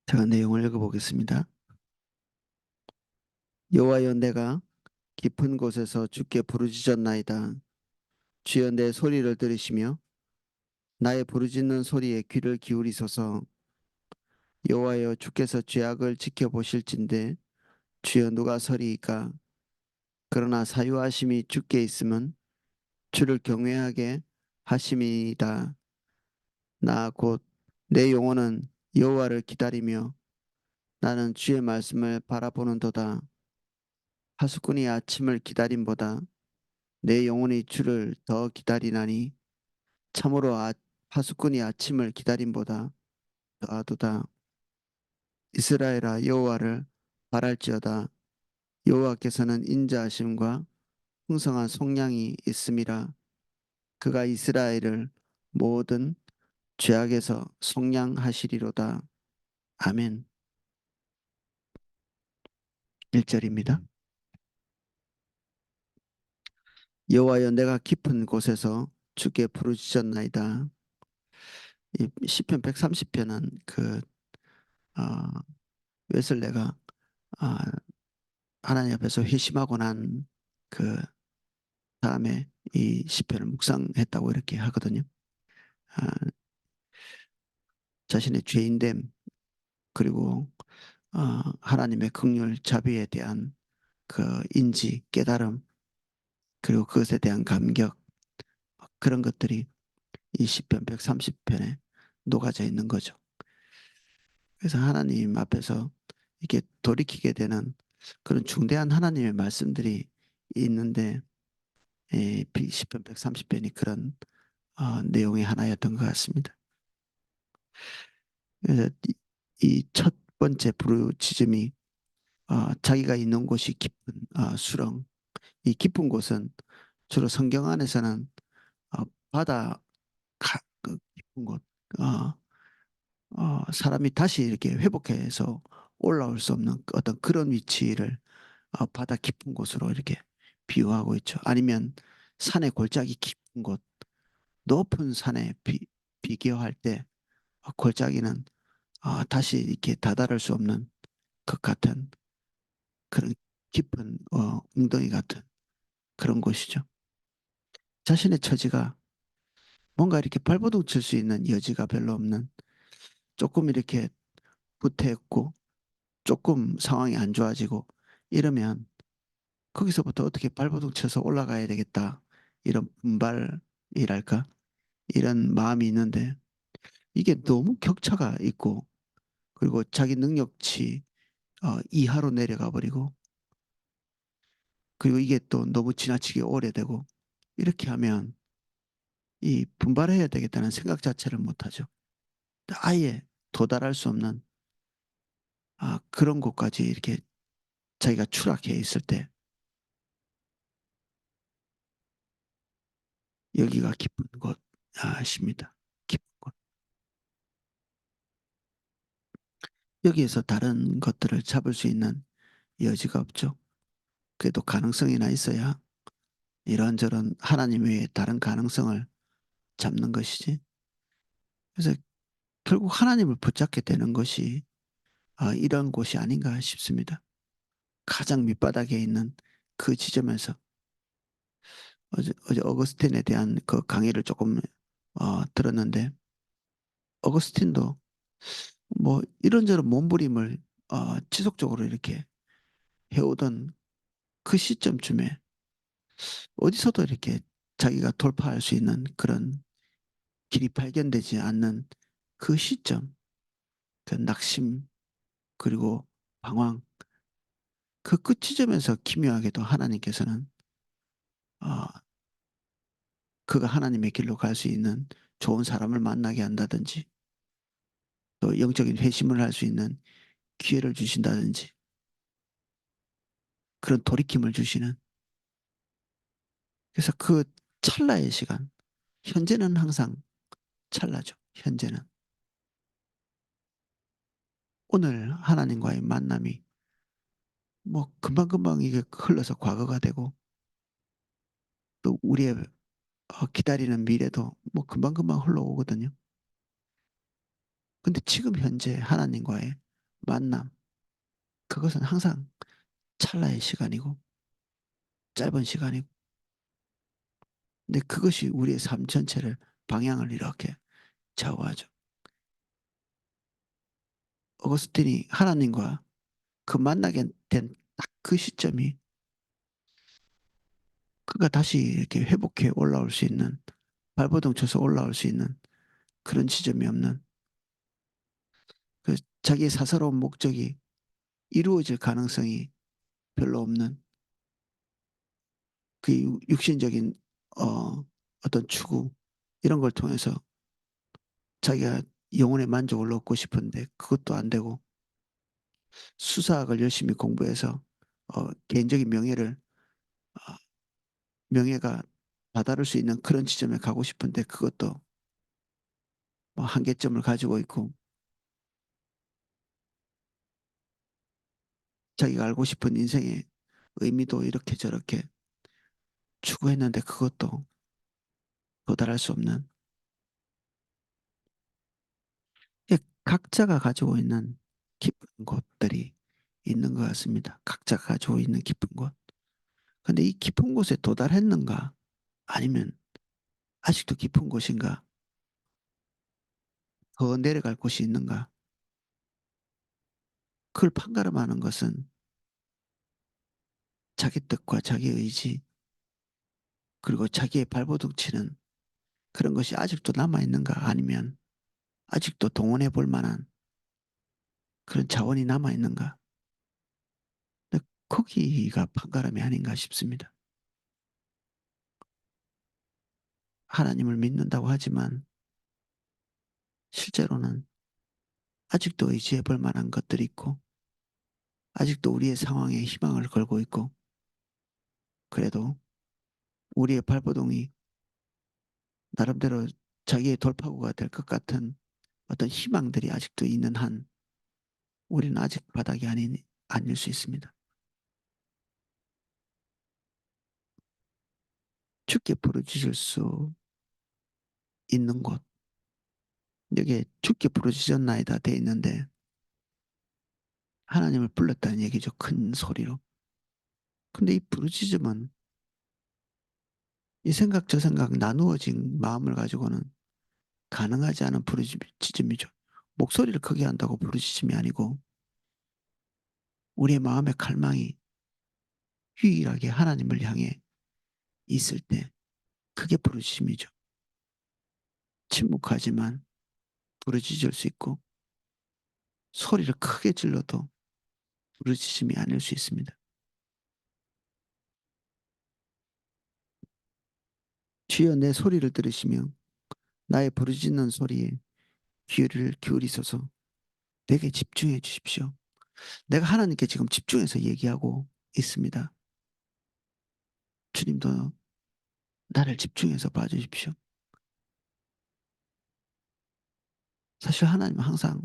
제가 내용을 읽어보겠습니다. 여호와여, 내가 깊은 곳에서 주께 부르짖었나이다. 주여, 내 소리를 들으시며 나의 부르짖는 소리에 귀를 기울이소서. 여호와여, 주께서 죄악을 지켜보실진대 주여, 누가 서리이까? 그러나 사유하심이 주께 있으면 주를 경외하게 하심이다. 나 곧 내 영혼은 여호와를 기다리며 나는 주의 말씀을 바라보는도다. 하수꾼이 아침을 기다림보다 내 영혼이 주를 더 기다리나니 참으로 하수꾼이 아침을 기다림보다 더하도다. 이스라엘아, 여호와를 바랄지어다. 여호와께서는 인자하심과 풍성한 속량이 있음이라. 그가 이스라엘을 모든 죄악에서 속량하시리로다. 아멘. 1절입니다. 여호와여, 내가 깊은 곳에서 주께 부르짖었나이다. 이 시편 130편은 어, 웨슬레가 아, 하나님 앞에서 회심하고 난 그 다음에 이 시편을 묵상했다고 이렇게 하거든요. 아, 자신의 죄인됨 그리고 하나님의 긍휼 자비에 대한 그 인지 깨달음 그리고 그것에 대한 감격 그런 것들이 이 시편 130편에 녹아져 있는 거죠. 그래서 하나님 앞에서 이렇게 돌이키게 되는 그런 중대한 하나님의 말씀들이 있는데 시편 130편이 그런 내용의 하나였던 것 같습니다. 그래서 이 첫 번째 부르짖음이 자기가 있는 곳이 깊은 수렁. 이 깊은 곳은 주로 성경 안에서는 바다 그 깊은 곳, 어, 사람이 다시 이렇게 회복해서 올라올 수 없는 어떤 그런 위치를 바다 깊은 곳으로 이렇게 비유하고 있죠. 아니면 산의 골짜기 깊은 곳, 높은 산에 비교할 때 골짜기는 다시 이렇게 다다를 수 없는 것 같은 그런 깊은 웅덩이 같은 그런 곳이죠. 자신의 처지가 뭔가 이렇게 발버둥 칠 수 있는 여지가 별로 없는 조금 이렇게 후퇴했고 조금 상황이 안 좋아지고 이러면 거기서부터 어떻게 발버둥 쳐서 올라가야 되겠다. 이런 분발이랄까? 이런 마음이 있는데 이게 너무 격차가 있고 그리고 자기 능력치 이하로 내려가 버리고 그리고 이게 또 너무 지나치게 오래되고 이렇게 하면 이 분발해야 되겠다는 생각 자체를 못하죠. 아예 도달할 수 없는 그런 곳까지 이렇게 자기가 추락해 있을 때 여기가 깊은 곳입니다. 깊은 곳. 여기에서 다른 것들을 잡을 수 있는 여지가 없죠. 그래도 가능성이나 있어야 이런저런 하나님 외에 다른 가능성을 잡는 것이지. 그래서 결국 하나님을 붙잡게 되는 것이 이런 곳이 아닌가 싶습니다. 가장 밑바닥에 있는 그 지점에서 어제 어거스틴에 대한 그 강의를 조금 들었는데 어거스틴도 뭐 이런저런 몸부림을 지속적으로 이렇게 해오던 그 시점쯤에 어디서도 이렇게 자기가 돌파할 수 있는 그런 길이 발견되지 않는 그 시점, 그 낙심 그리고 방황 그 끝 지점에서 기묘하게도 하나님께서는 어, 그가 하나님의 길로 갈 수 있는 좋은 사람을 만나게 한다든지 또 영적인 회심을 할 수 있는 기회를 주신다든지 그런 돌이킴을 주시는 그래서 그 찰나의 시간 현재는 항상 찰나죠. 현재는 오늘 하나님과의 만남이 뭐 금방금방 이게 흘러서 과거가 되고 또 우리의 기다리는 미래도 뭐 금방금방 흘러오거든요. 근데 지금 현재 하나님과의 만남, 그것은 항상 찰나의 시간이고 짧은 시간이고, 근데 그것이 우리의 삶 전체를 방향을 이렇게 좌우하죠. 어거스틴이 하나님과 그 만나게 된 딱 그 시점이 그가 다시 이렇게 회복해 올라올 수 있는, 발버둥 쳐서 올라올 수 있는 그런 지점이 없는, 그 자기의 사사로운 목적이 이루어질 가능성이 별로 없는 그 육신적인 어떤 추구 이런 걸 통해서 자기가 영혼의 만족을 얻고 싶은데 그것도 안 되고, 수사학을 열심히 공부해서 개인적인 어, 명예가 다다를 수 있는 그런 지점에 가고 싶은데 그것도 뭐 한계점을 가지고 있고, 자기가 알고 싶은 인생의 의미도 이렇게 저렇게 추구했는데 그것도 도달할 수 없는, 각자가 가지고 있는 깊은 곳들이 있는 것 같습니다. 각자가 가지고 있는 깊은 곳. 근데 이 깊은 곳에 도달했는가? 아니면 아직도 깊은 곳인가? 더 내려갈 곳이 있는가? 그걸 판가름하는 것은 자기 뜻과 자기 의지, 그리고 자기의 발버둥 치는 그런 것이 아직도 남아있는가? 아니면 아직도 동원해 볼 만한 그런 자원이 남아있는가? 근데 거기가 판가름이 아닌가 싶습니다. 하나님을 믿는다고 하지만 실제로는 아직도 의지해 볼 만한 것들이 있고, 아직도 우리의 상황에 희망을 걸고 있고, 그래도 우리의 발버둥이 나름대로 자기의 돌파구가 될 것 같은 어떤 희망들이 아직도 있는 한 우리는 아직 바닥이 아닐 수 있습니다. 죽게 부르짖을 수 있는 곳, 여기에 죽게 부르짖었나이다 돼 있는데 하나님을 불렀다는 얘기죠. 큰 소리로. 근데 이 부르짖음은 이 생각 저 생각 나누어진 마음을 가지고는 가능하지 않은 부르짖음이죠. 목소리를 크게 한다고 부르짖음이 아니고 우리의 마음의 갈망이 유일하게 하나님을 향해 있을 때 그게 부르짖음이죠. 침묵하지만 부르짖을 수 있고 소리를 크게 질러도 부르짖음이 아닐 수 있습니다. 주여 내 소리를 들으시며 나의 부르짖는 소리에 귀를 기울이소서. 내게 집중해 주십시오. 내가 하나님께 지금 집중해서 얘기하고 있습니다. 주님도 나를 집중해서 봐주십시오. 사실 하나님은 항상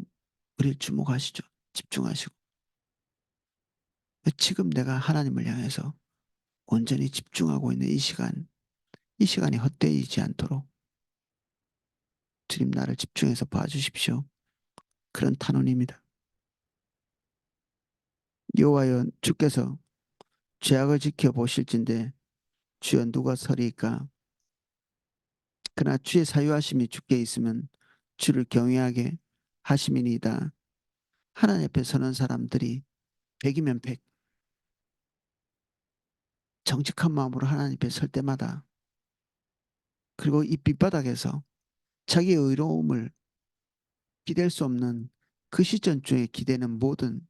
우리를 주목하시죠. 집중하시고. 지금 내가 하나님을 향해서 온전히 집중하고 있는 이 시간, 이 시간이 헛되이지 않도록 주님 나를 집중해서 봐주십시오. 그런 탄원입니다. 여호와여 주께서 죄악을 지켜보실진데 주여 누가 서리이까. 그러나 주의 사유하심이 주께 있으면 주를 경외하게 하심이니이다. 하나님 앞에 서는 사람들이 백이면 백, 정직한 마음으로 하나님 앞에 설 때마다, 그리고 이 밑바닥에서 자기의 의로움을 기댈 수 없는 그 시점 중에 기대는 모든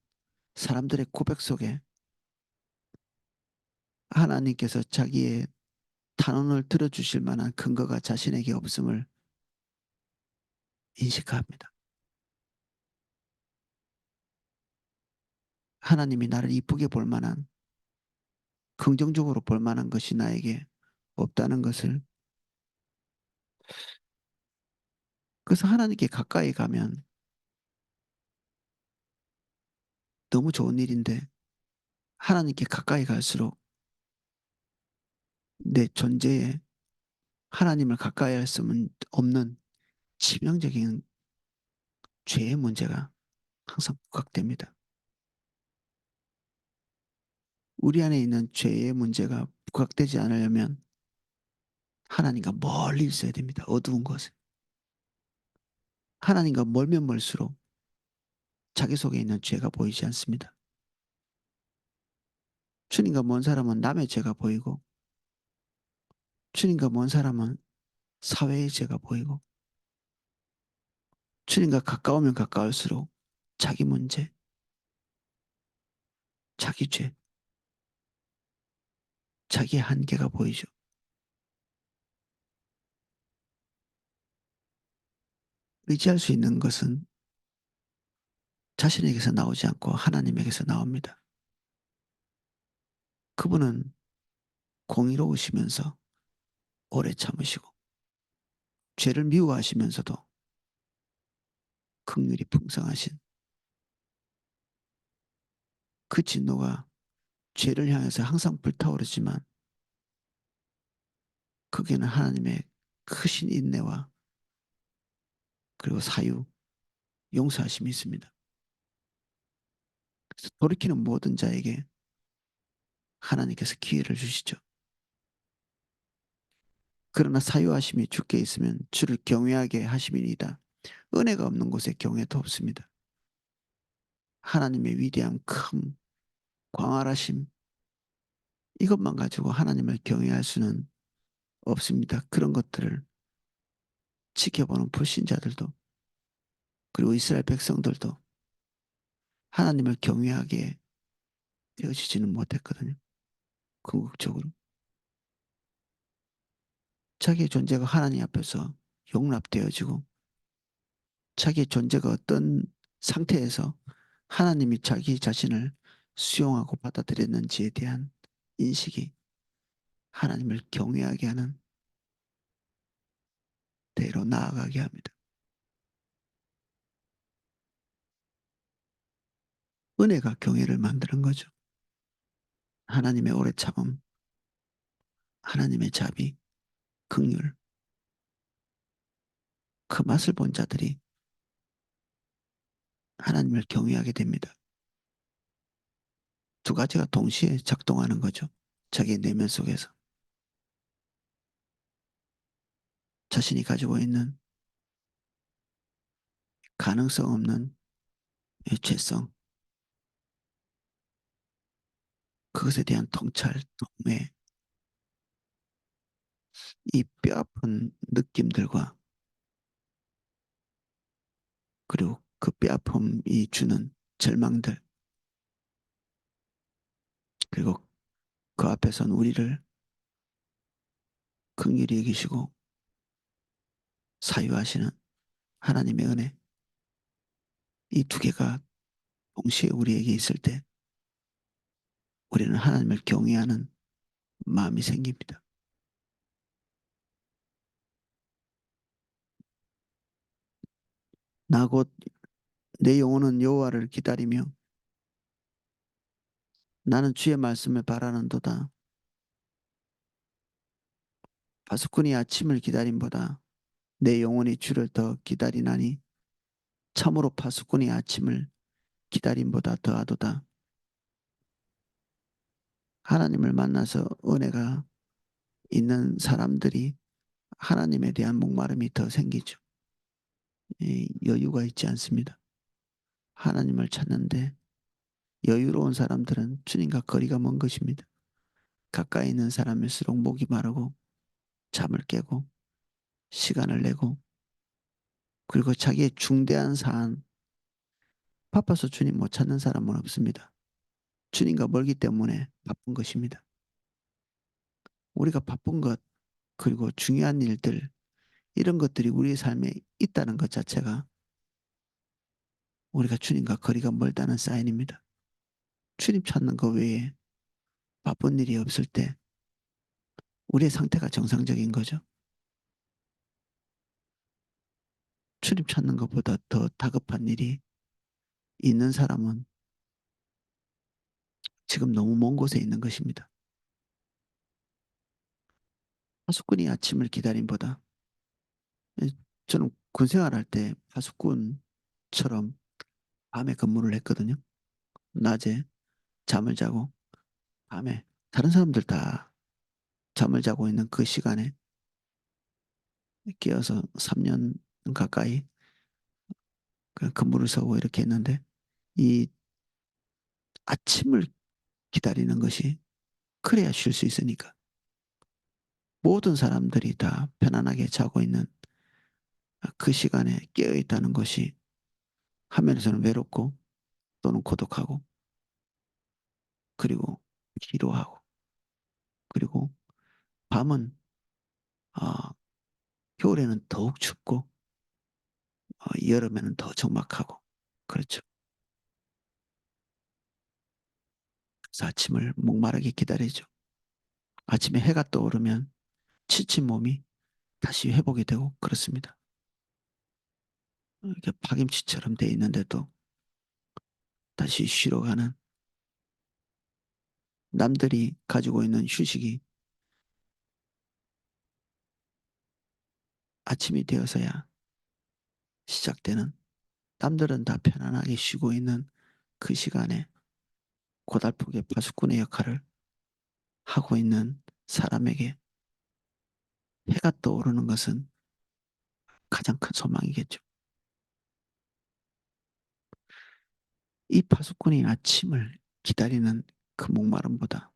사람들의 고백 속에 하나님께서 자기의 탄원을 들어주실 만한 근거가 자신에게 없음을 인식합니다. 하나님이 나를 이쁘게 볼 만한, 긍정적으로 볼 만한 것이 나에게 없다는 것을. 그래서 하나님께 가까이 가면 너무 좋은 일인데 하나님께 가까이 갈수록 내 존재에 하나님을 가까이 할 수 없는 치명적인 죄의 문제가 항상 부각됩니다. 우리 안에 있는 죄의 문제가 부각되지 않으려면 하나님과 멀리 있어야 됩니다. 어두운 곳에. 하나님과 멀면 멀수록 자기 속에 있는 죄가 보이지 않습니다. 주님과 먼 사람은 남의 죄가 보이고 주님과 먼 사람은 사회의 죄가 보이고 주님과 가까우면 가까울수록 자기 문제, 자기 죄, 자기의 한계가 보이죠. 의지할 수 있는 것은 자신에게서 나오지 않고 하나님에게서 나옵니다. 그분은 공의로우시면서 오래 참으시고 죄를 미워하시면서도 긍휼이 풍성하신 그 진노가 죄를 향해서 항상 불타오르지만 거기에는 하나님의 크신 인내와 그리고 사유, 용서하심이 있습니다. 그래서 돌이키는 모든 자에게 하나님께서 기회를 주시죠. 그러나 사유하심이 주께 있으면 주를 경외하게 하심이니이다. 은혜가 없는 곳에 경외도 없습니다. 하나님의 위대한 큰 광활하심 이것만 가지고 하나님을 경외할 수는 없습니다. 그런 것들을 지켜보는 불신자들도 그리고 이스라엘 백성들도 하나님을 경외하게 되어지지는 못했거든요. 궁극적으로. 자기의 존재가 하나님 앞에서 용납되어지고 자기의 존재가 어떤 상태에서 하나님이 자기 자신을 수용하고 받아들였는지에 대한 인식이 하나님을 경외하게 하는 대로 나아가게 합니다. 은혜가 경외를 만드는 거죠. 하나님의 오래 참음, 하나님의 자비, 긍휼, 그 맛을 본 자들이 하나님을 경외하게 됩니다. 두 가지가 동시에 작동하는 거죠. 자기의 내면 속에서. 자신이 가지고 있는 가능성 없는 죄성, 그것에 대한 통찰, 동매, 이 뼈아픈 느낌들과 그리고 그 뼈아픔이 주는 절망들, 그리고 그 앞에선 우리를 긍휼히 여기시고 사유하시는 하나님의 은혜, 이 두 개가 동시에 우리에게 있을 때 우리는 하나님을 경외하는 마음이 생깁니다. 나 곧 내 영혼은 여호와를 기다리며 나는 주의 말씀을 바라는도다. 파수꾼이 아침을 기다림보다 내 영혼이 주를 더 기다리나니 참으로 파수꾼이 아침을 기다림보다 더하도다. 하나님을 만나서 은혜가 있는 사람들이 하나님에 대한 목마름이 더 생기죠. 여유가 있지 않습니다. 하나님을 찾는데 여유로운 사람들은 주님과 거리가 먼 것입니다. 가까이 있는 사람일수록 목이 마르고 잠을 깨고 시간을 내고 그리고 자기의 중대한 사안 바빠서 주님 못 찾는 사람은 없습니다. 주님과 멀기 때문에 바쁜 것입니다. 우리가 바쁜 것 그리고 중요한 일들 이런 것들이 우리의 삶에 있다는 것 자체가 우리가 주님과 거리가 멀다는 사인입니다. 주님 찾는 것 외에 바쁜 일이 없을 때 우리의 상태가 정상적인 거죠. 주님 찾는 것보다 더 다급한 일이 있는 사람은 지금 너무 먼 곳에 있는 것입니다. 파수꾼이 아침을 기다림보다 저는 군 생활할 때 파수꾼처럼 밤에 근무를 했거든요. 낮에 잠을 자고 밤에 다른 사람들 다 잠을 자고 있는 그 시간에 끼어서 3년 가까이 그 근무를 서고 이렇게 했는데 이 아침을 기다리는 것이 그래야 쉴 수 있으니까 모든 사람들이 다 편안하게 자고 있는 그 시간에 깨어 있다는 것이 한면에서는 외롭고 또는 고독하고 그리고 피로하고 그리고 밤은 어, 겨울에는 더욱 춥고 여름에는 더 적막하고 그렇죠. 그래서 아침을 목마르게 기다리죠. 아침에 해가 떠오르면 지친 몸이 다시 회복이 되고 그렇습니다. 이렇게 파김치처럼 돼 있는데도 다시 쉬러 가는 남들이 가지고 있는 휴식이 아침이 되어서야 시작되는 남들은 다 편안하게 쉬고 있는 그 시간에 고달프게 파수꾼의 역할을 하고 있는 사람에게 해가 떠오르는 것은 가장 큰 소망이겠죠. 이 파수꾼이 아침을 기다리는 그 목마름보다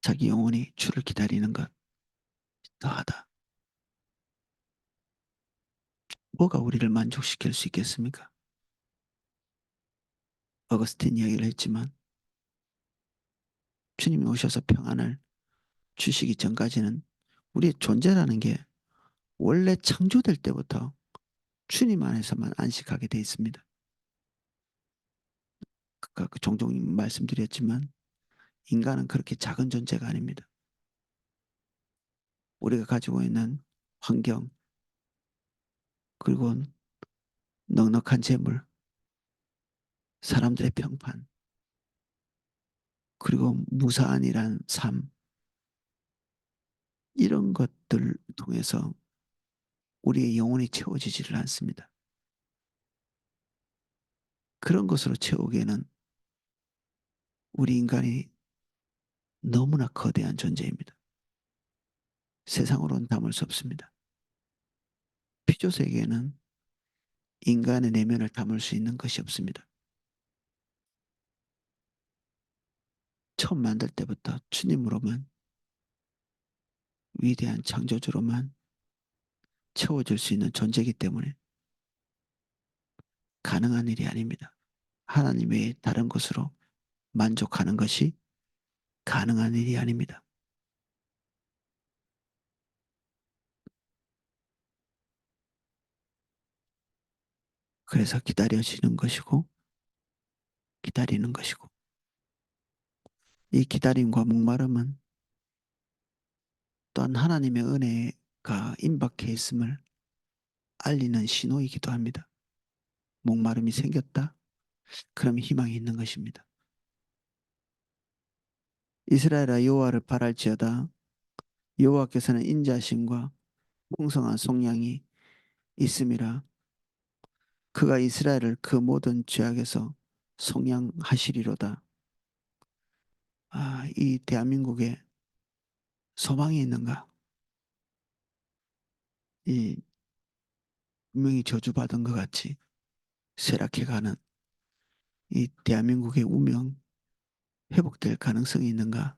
자기 영혼이 주를 기다리는 것 더하다. 뭐가 우리를 만족시킬 수 있겠습니까? 어거스틴 이야기를 했지만 주님이 오셔서 평안을 주시기 전까지는 우리의 존재라는 게 원래 창조될 때부터 주님 안에서만 안식하게 돼 있습니다. 그 종종 말씀드렸지만 인간은 그렇게 작은 존재가 아닙니다. 우리가 가지고 있는 환경 그리고 넉넉한 재물, 사람들의 평판 그리고 무사안이란 삶 이런 것들 통해서 우리의 영혼이 채워지지를 않습니다. 그런 것으로 채우기에는 우리 인간이 너무나 거대한 존재입니다. 세상으로는 담을 수 없습니다. 피조세계에는 인간의 내면을 담을 수 있는 것이 없습니다. 처음 만들 때부터 주님으로만 위대한 창조주로만 채워질 수 있는 존재이기 때문에 가능한 일이 아닙니다. 하나님 외에 다른 것으로 만족하는 것이 가능한 일이 아닙니다. 그래서 기다려지는 것이고 기다리는 것이고 이 기다림과 목마름은 또한 하나님의 은혜가 임박해 있음을 알리는 신호이기도 합니다. 목마름이 생겼다? 그럼 희망이 있는 것입니다. 이스라엘아 여호와를 바랄지어다. 여호와께서는 인자심과 풍성한 속량이 있음이라. 그가 이스라엘을 그 모든 죄악에서 속량하시리로다. 이 대한민국에 소망이 있는가? 이 분명히 저주받은 것 같이 쇠락해가는 이 대한민국의 운명 회복될 가능성이 있는가?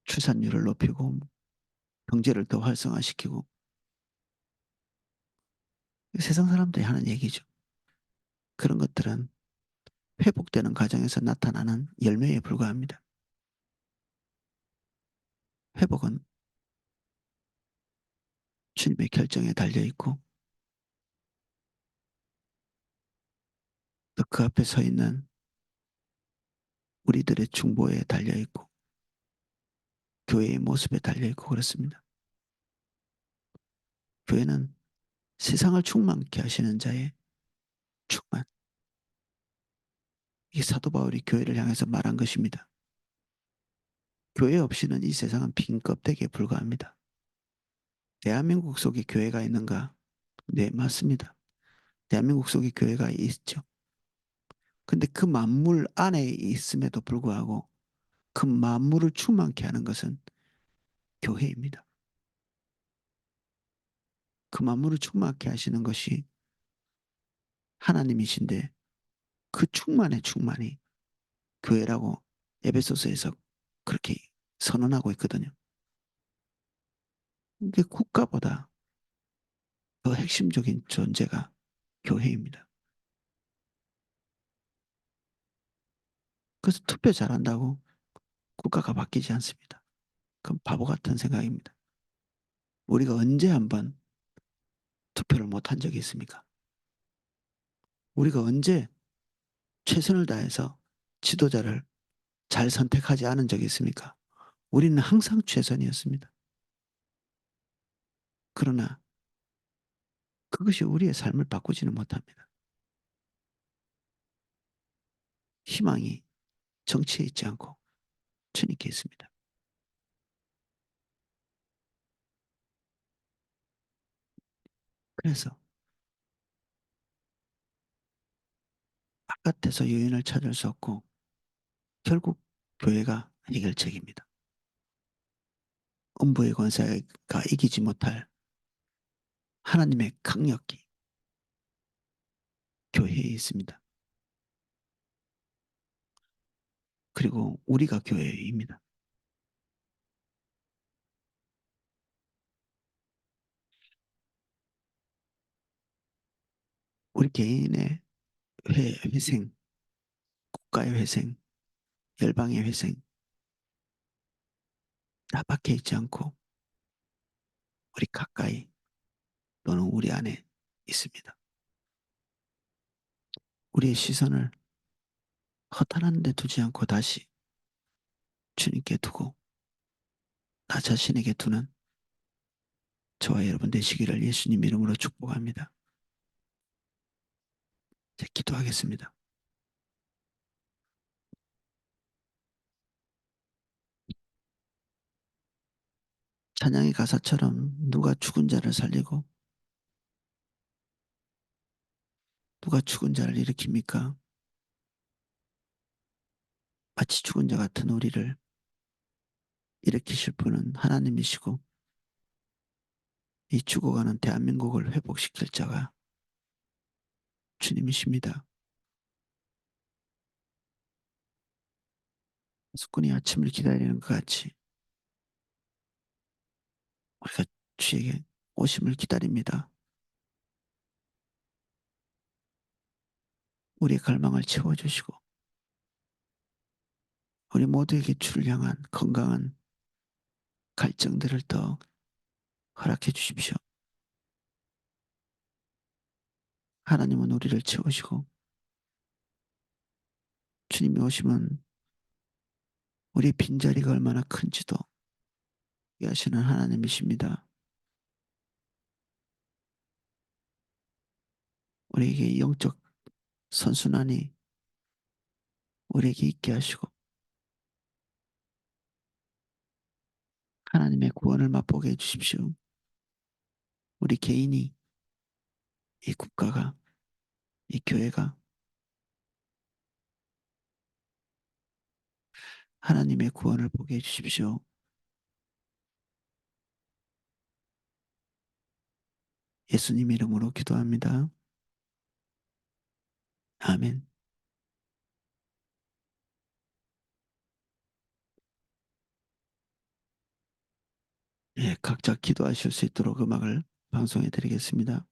출산율을 높이고 경제를 더 활성화시키고 세상 사람들이 하는 얘기죠. 그런 것들은 회복되는 과정에서 나타나는 열매에 불과합니다. 회복은 주님의 결정에 달려 있고 또 그 앞에 서 있는 우리들의 중보에 달려 있고 교회의 모습에 달려 있고 그렇습니다. 교회는 세상을 충만케 하시는 자의 충만. 이 사도 바울이 교회를 향해서 말한 것입니다. 교회 없이는 이 세상은 빈 껍데기에 불과합니다. 대한민국 속에 교회가 있는가? 네, 맞습니다. 대한민국 속에 교회가 있죠. 근데 그 만물 안에 있음에도 불구하고 그 만물을 충만케 하는 것은 교회입니다. 그 만물을 충만케 하시는 것이 하나님이신데 그 충만의 충만이 교회라고 에베소서에서 그렇게 선언하고 있거든요. 이게 국가보다 더 핵심적인 존재가 교회입니다. 그래서 투표 잘한다고 국가가 바뀌지 않습니다. 그건 바보 같은 생각입니다. 우리가 언제 한번 투표를 못한 적이 있습니까? 우리가 언제 최선을 다해서 지도자를 잘 선택하지 않은 적이 있습니까? 우리는 항상 최선이었습니다. 그러나 그것이 우리의 삶을 바꾸지는 못합니다. 희망이 정치에 있지 않고 주님께 있습니다. 그래서 바깥에서 요인을 찾을 수 없고 결국 교회가 해결책입니다. 음부의 권세가 이기지 못할 하나님의 강력이 교회에 있습니다. 그리고 우리가 교회입니다. 우리 개인의 회생, 국가의 회생, 열방의 회생 다 박혀 있지 않고 우리 가까이 또는 우리 안에 있습니다. 우리의 시선을 허탄한 데 두지 않고 다시 주님께 두고 나 자신에게 두는 저와 여러분 되시기를 예수님 이름으로 축복합니다. 자, 기도하겠습니다. 찬양의 가사처럼 누가 죽은 자를 살리고 누가 죽은 자를 일으킵니까? 마치 죽은 자 같은 우리를 일으키실 분은 하나님이시고 이 죽어가는 대한민국을 회복시킬 자가 주님이십니다. 숙군이 아침을 기다리는 것 같이 우리가 주에게 오심을 기다립니다. 우리의 갈망을 채워주시고 우리 모두에게 주를 향한 건강한 갈증들을 더 허락해 주십시오. 하나님은 우리를 채우시고 주님이 오시면 우리 빈자리가 얼마나 큰지도 이해하시는 하나님이십니다. 우리에게 영적 선순환이 우리에게 있게 하시고 하나님의 구원을 맛보게 해주십시오. 우리 개인이 이 국가가 이 교회가 하나님의 구원을 보게 해주십시오. 예수님 이름으로 기도합니다. 아멘. 예, 각자 기도하실 수 있도록 음악을 방송해 드리겠습니다.